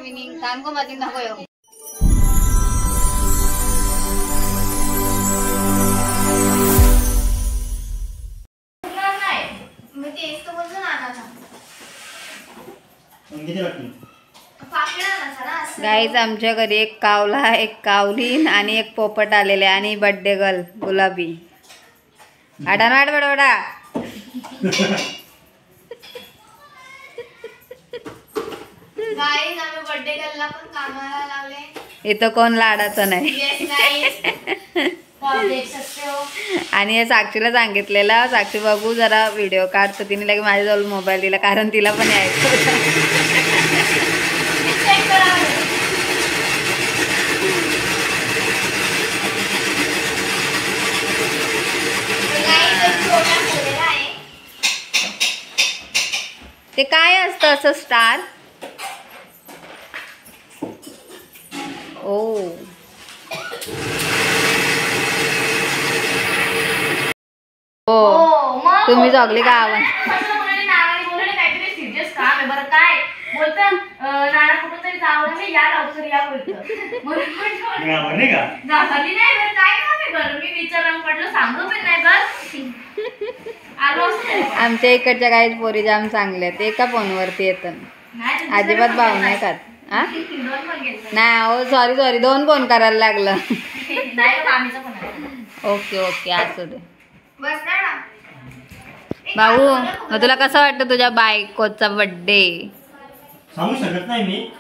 meaning tango mati na koyo. Guys आमच्या घरी एक कावला, एक कावलीन आणि एक पोपट आलेले आणि बर्थडे गर्ल गुलाबी. आडानाड बडबडा. गाईज आम्ही बर्थडे गर्लला पण कामाला लावले. इथं कोण लाडाचं नाही. आणि हे साक्षीला सांगितलेलं, साक्षी बघू जरा व्हिडिओ काढतो. तिने लगे माझ्याजवळ मोबाईल दिला कारण तिला पण यायचं. ते काय असतं असं स्टार? ओ तुम्ही जगले का आवाज? सिरियस काम आहे बरं. काय बोलतं नाना कुठं तरी जावं नाही या लवकर या बोलतं. गावाली नाही बरं काय काम आहे बरं. मी विचारून म्हटलं सांगू पण नाही बरं आलो. आमच्या इकडच्या काही पोरी जाम चांगल्या आहेत. एका फोनवरती येतं अजिबात भाव नाही खात. नाही हो सॉरी 2 फोन करायला लागलं. ओके ओके असू दे. भाऊ मग तुला कसं वाटतं तुझ्या बायकोचा बर्थडे? सांगू शकत नाही मी,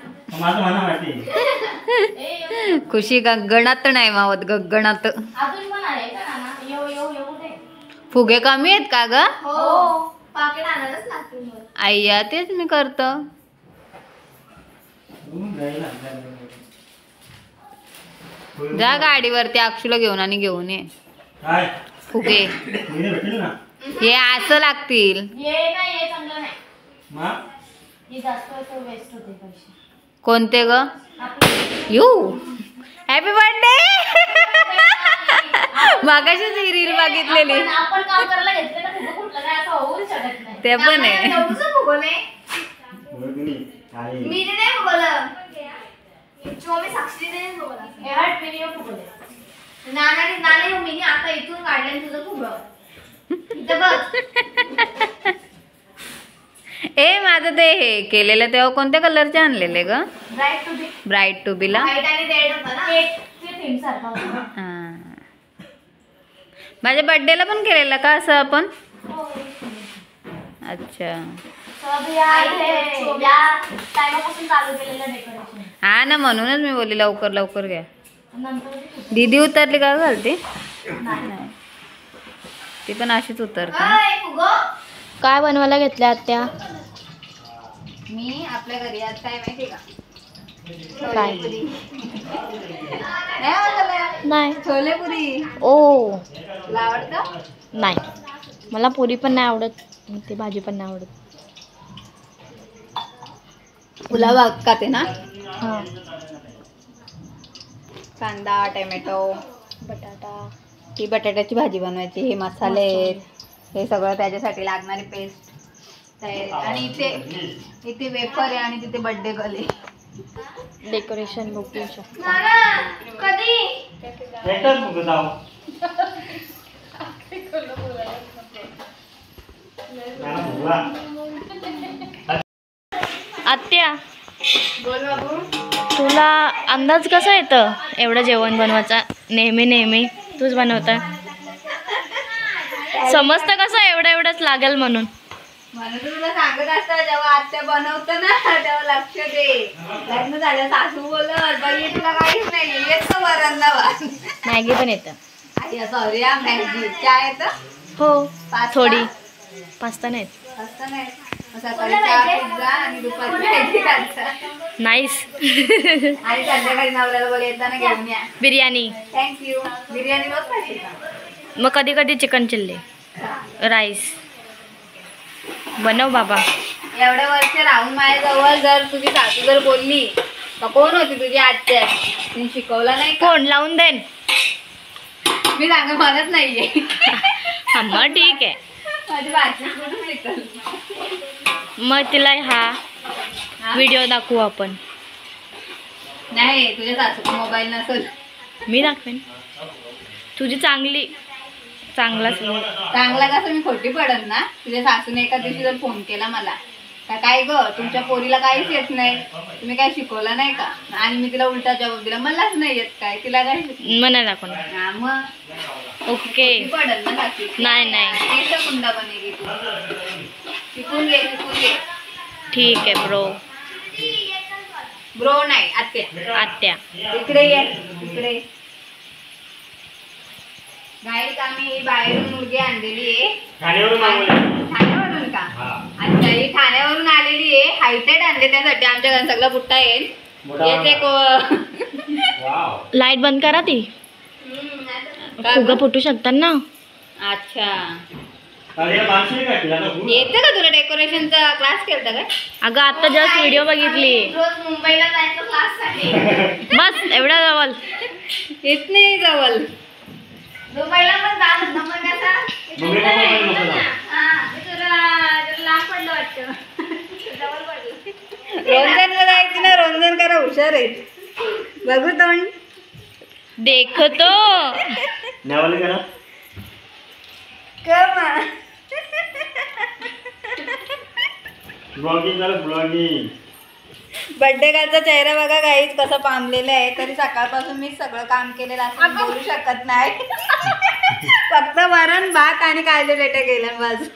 माझं मना माहिती. खुशी गगनात नाही मावत, गगनात. फुगे कमी आहेत का ग? आय्या तेच मी करतो. जा गाडीवरती अक्षूला घेऊन आणि घेऊन ये फुगे. हे असं लागतील. कोणते ग? You happy birthday. मागाशीच ही रील बघितलेली. ते पण आहे. ए माझं ते हे केलेलं तेव्हा कोणत्या कलरचे आणलेले ग? ब्राईट टू बी ला. माझ्या बर्थडेला पण केलेलं का असं आपण? अच्छा हा ना म्हणूनच मी बोलली लवकर लवकर घ्या. दीदी उतरली का घालते? ती पण अशीच उतरते. काय बनवायला घेतल्या आत्या? मी आपल्या घरी आज काय माहिती का? काय नाही छोलेपुरी. ओ तुला आवडतं? नाही मला पुरी पण नाही आवडत, ती भाजी पण नाही आवडत. पुलाव खाते ना? हां कांदा टोमॅटो बटाटा. ही बटाट्याची भाजी बनवायची. हे मसाले हे सगळं त्याच्यासाठी लागणारी पेस्ट तयारी. आणि इथे वेफर आहे आणि तिथे बर्थडे गर्ल आहे. डेकोरेशन बघू शकतो. आत्या बोल बाबू. तुला अंदाज कसा येतं एवढं जेवण बनवायचा? नेहमी तूच बनवता. समजतं कसं एवढंच लागेल म्हणून? तुला सांगत असतं जेव्हा आत्या बनवतं ना तेव्हा लक्ष दे. लग्न झालं सासू बोलत बाई तुला काहीच नाही येत वरंदा भात. मॅगी पण येतं. सॉरी मॅगी काय येतं? हो थोडी. पास्ता नाही. पास्ता नाही. सकाळी पिझ्झा आणि दुपारी मॅगी खायचा. नाईस. आणि संध्याकाळी नवऱ्याला बोल येताना घेऊन या बिर्याणी. थँक्यू. बिर्याणी रोज खायची का? मग कधी कधी चिकन चिल्ली राईस बनव बाबा. एवढ्या वर्ष राहून माझ्याजवळ जर तुझी सासू जर बोलली तर कोण होती तुझी आत्या? तिने शिकवला नाही का? कोण लावून देन? मी सांग म्हणत नाहीये. मग ठीक आहे. माझी भाषा कुठून शिकल? मग तिला हा व्हिडिओ दाखवू आपण. नाही तुझ्या सासूचा मोबाईल नसेल. मी दाखवेन तुझी चांगला चांगला कसं मी खोटी पडन ना. तुझ्या सासूने एका दिवशी जर फोन केला मला काय ग तुमच्या पोरीला काहीच येत नाही, तुम्ही काय शिकवलं नाही का, आणि मी तिला उलटा जबाब दिला मलाच नाही येत काय, तिला काय नाही दाखवणार. हा मग ओके पडल ना सासू. नाही एकदा कुंडा बनेगी तू. शिकून घे. ठीक आहे ब्रो नाही आत्या. इकडे ये इकडे. गाईस आम्ही बाहेरून मुलगी आणलेली आहे ठाण्यावरून का. अच्छा ही ठाण्यावरून आलेली आहे. हायटेड आणले त्यासाठी आमच्या घरात सगळा बुट्टा येईल. लाईट बंद करा ती फुगा फुटू शकतात ना. अच्छा येतं का तुला डेकोरेशनचा क्लास केलता काय. अगं आता जस्ट व्हिडिओ बघितली. रोज मुंबईला जायचं क्लाससाठी. बस एवढा जवळ येत नाही जवळ. दुबईला पण जात होता मग लांब पडलं वाटतं. रोंजनला जायचं ना. रोंजन करा हुशार आहे. बघू तोंड देखतो ब्लॉगिंग. बर्थडे गर्लचा चेहरा बघा गाईज कसं पामलेलं आहे. तरी सकाळपासून मी सगळं काम केलेलं असं बोलू शकत नाही. फक्त वरण भात आणि कांदे पेटे गेलं बस.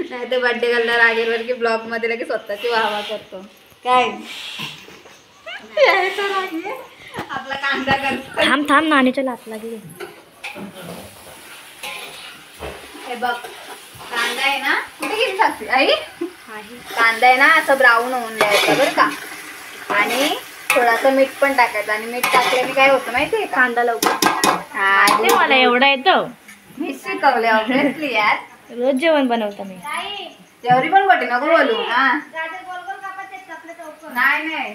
नाही तर बर्थडे गर्लला रागेवर की ब्लॉग मध्ये लगे स्वतःची वाहवा करतो काय. आपला कांदा करतो. थांब नानीच्या लात लागली. हे बघ कांदा आहे ना. कुठे गेली सासू आई. कांदा आहे ना असं ब्राऊन होऊन द्यायचं बरं का. आणि थोडासा मीठ पण टाकायचं. आणि मीठ टाकल्याने काय होतं माहितीये कांदा लवकर. ते मला एवढं येतं. मी शिकवले ऑब्विसली यार. रोज जेवण बनवतं मी. जेवढी पण गोटी नको बोलू. हा नाही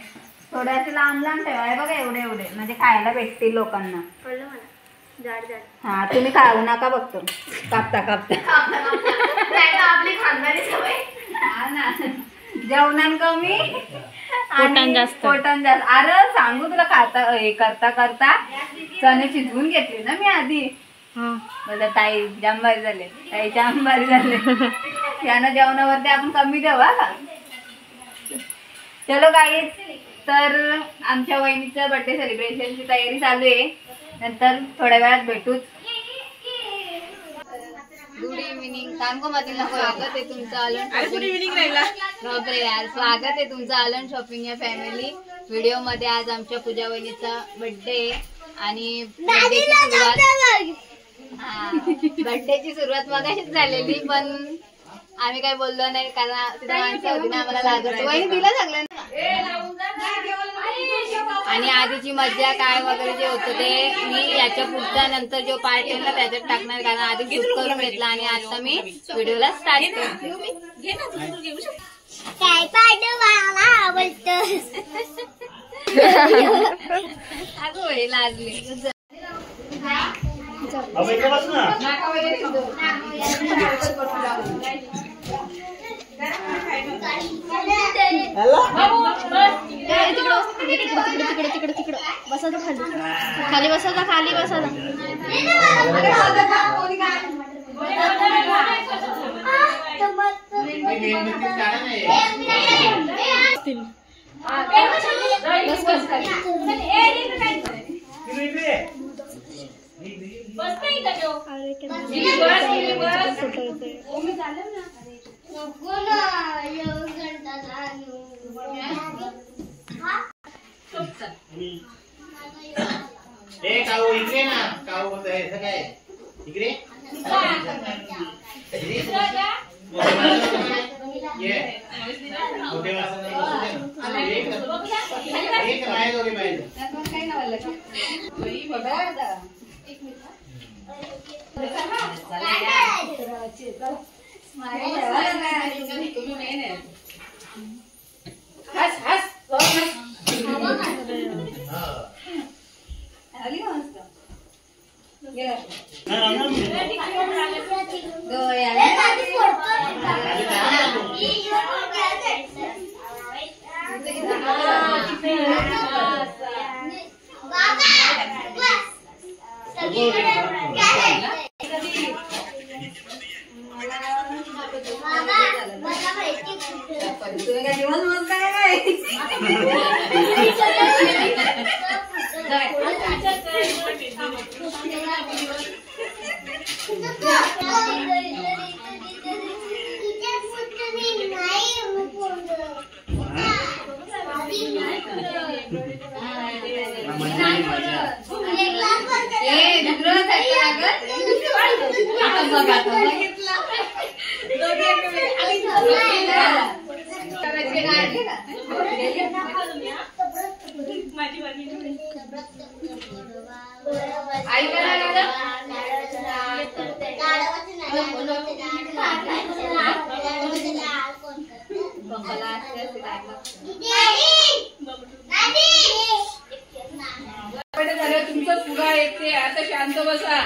थोड्यासे लांब ठेवाय बघा एवढे म्हणजे खायला भेटतील लोकांना. हा तुम्ही खाऊ नका बघतो कापता आपली खानदारी सवय. हा ना जेवणान कमी पोटान जास्त. अरे सांगू तुला करता चणे शिजवून घेतले ना मी आधी. बोलत ताई जाम भारी झाले. यानं जेवणावरती आपण कमी देवा का. चलो गाईज तर आमच्या वहिनीचं बर्थडे सेलिब्रेशनची तयारी चालू आहे. नंतर थोड्या वेळात भेटूच. गुड इव्हिनिंग सांगू मध्ये नको. स्वागत आहे तुमचं आलन स्वागत आहे तुमचं आलन शॉपिंग या फॅमिली व्हिडिओ मध्ये. आज आमच्या पूजा वहिनीचा बर्थडे आणि बर्थडेची सुरुवात मगाशीच झालेली पण आम्ही काय बोललो नाही कारण तिथे माणसं होती ना आम्हाला लागत. वहिनी दिला सगळ्यांना. आणि आधीची मज्जा काय वगैरे जे होतं ते मी याच्या पुढच्या नंतर जो पार्ट येईल ना त्याच्यात टाकणार कारण आधी शूट करून घेतला आणि आता मी व्हिडिओला स्टार्ट करते. अगं हे लाजली. तिकडे बसायचं खाली बसायचं. इकडे ना काऊ होत आहे काय इकडे Yeah. तुम्ही काय दिवस मोजता का काय? तुमचं पुढा येते आता शांत बसा.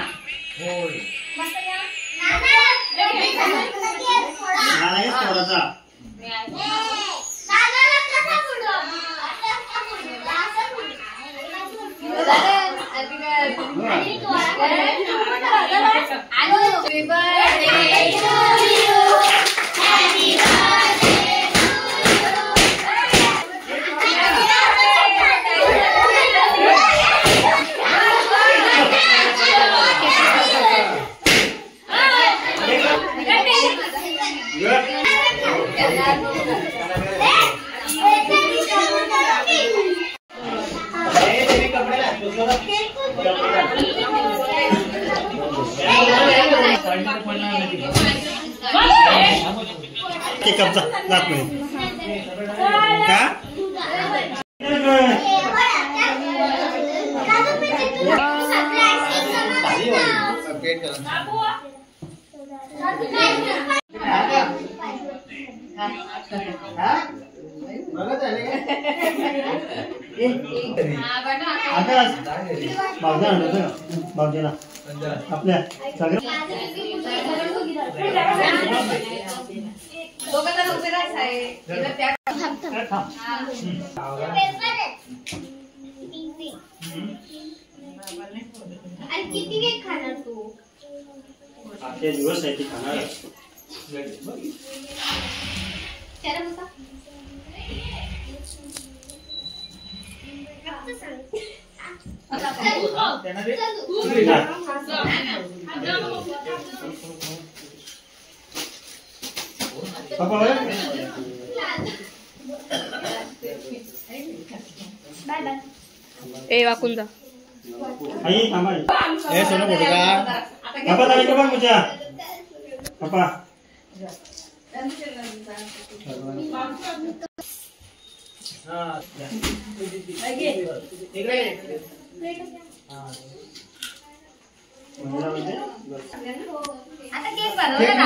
आपल्या सगळ्या किती केक खाणार तू? आजचे दिवस आहे ती खाणार. त्याला बसा. ए वाकून जा. आई थांबा. ए सोना बोलगा. पापा जायचं पण मुझ्या. पापा. आता केक बनवला ना.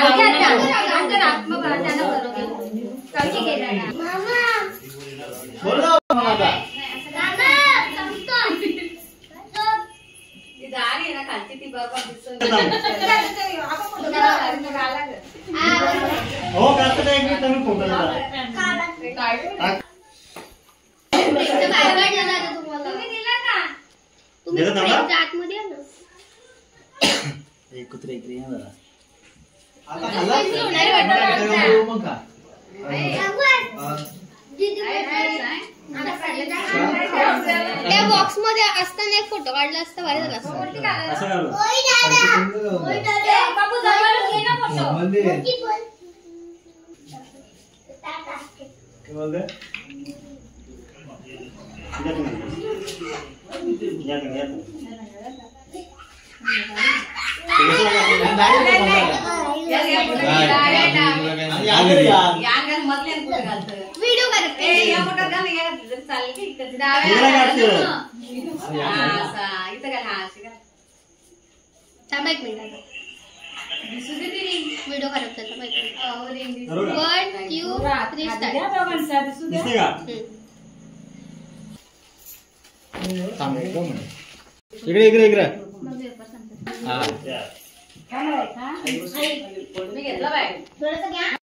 कशी केलं ना? मामा. बोलो मामा. खालची ती बाबा हो करतो एक मिनिट तुम्ही फोटो कुत्रे इकडे या जरा. त्या बॉक्स मध्ये असताना एक फोटो काढला असता भारी झाला असता. व्हिडिओ करते. थांबा एक मिनिट. व्हिडिओ करत 1 2 3 स्टार्ट. इकडे इकडे इकडे. मी घेतला बाय. थोडंसं घ्या.